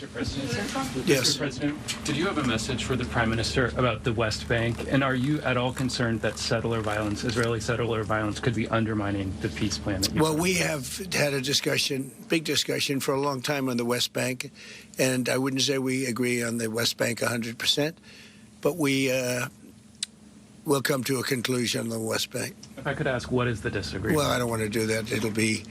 Mr. President. Yes. Mr. President, did you have a message for the Prime Minister about the West Bank? And are you at all concerned that settler violence, Israeli settler violence, could be undermining the peace plan? Well, we have had a discussion, big discussion, for a long time on the West Bank. And I wouldn't say we agree on the West Bank 100%, but we will come to a conclusion on the West Bank. If I could ask, what is the disagreement? Well, I don't want to do that. It'll be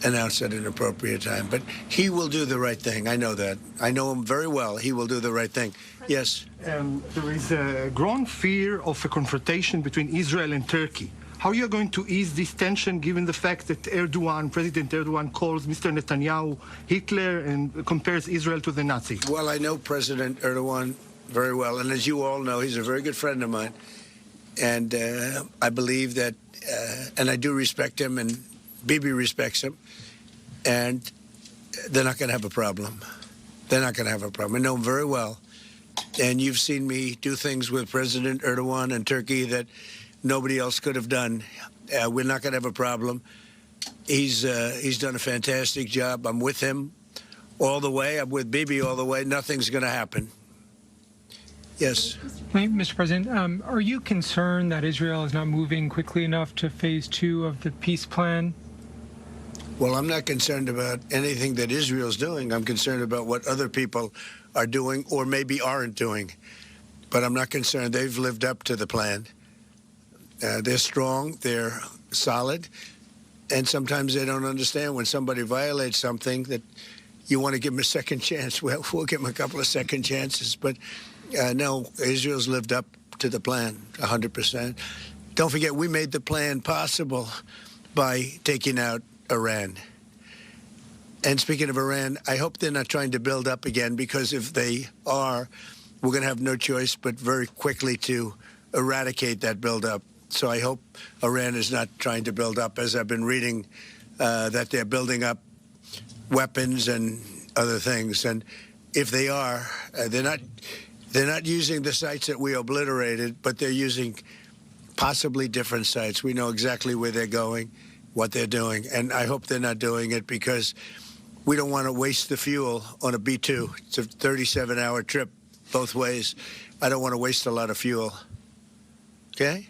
announced at an appropriate time. But he will do the right thing. I know that. I know him very well. He will do the right thing. Yes? There is a growing fear of a confrontation between Israel and Turkey. How are you going to ease this tension given the fact that President Erdogan calls Mr. Netanyahu Hitler and compares Israel to the Nazis? Well, I know President Erdogan very well. And as you all know, he's a very good friend of mine. And I believe that, and I do respect him, and Bibi respects him, and they're not going to have a problem. They're not going to have a problem. I know him very well. And you've seen me do things with President Erdogan and Turkey that nobody else could have done. We're not going to have a problem. He's done a fantastic job. I'm with him all the way. I'm with Bibi all the way. Nothing's going to happen. Yes. Mr. President, are you concerned that Israel is not moving quickly enough to phase 2 of the peace plan? Well, I'm not concerned about anything that Israel's doing. I'm concerned about what other people are doing or maybe aren't doing. But I'm not concerned. They've lived up to the plan. They're strong. They're solid. And sometimes they don't understand when somebody violates something that you want to give them a second chance. Well, we'll give them a couple of second chances. But no, Israel's lived up to the plan 100%. Don't forget, we made the plan possible by taking out Iran. And speaking of Iran, I hope they're not trying to build up again, because if they are, we're going to have no choice but very quickly to eradicate that buildup. So I hope Iran is not trying to build up, as I've been reading, that they're building up weapons and other things. And if they are, they're not using the sites that we obliterated, but they're using possibly different sites. We know exactly where they're going, what they're doing, and I hope they're not doing it because we don't want to waste the fuel on a B-2. It's a 37-hour trip both ways. I don't want to waste a lot of fuel. Okay?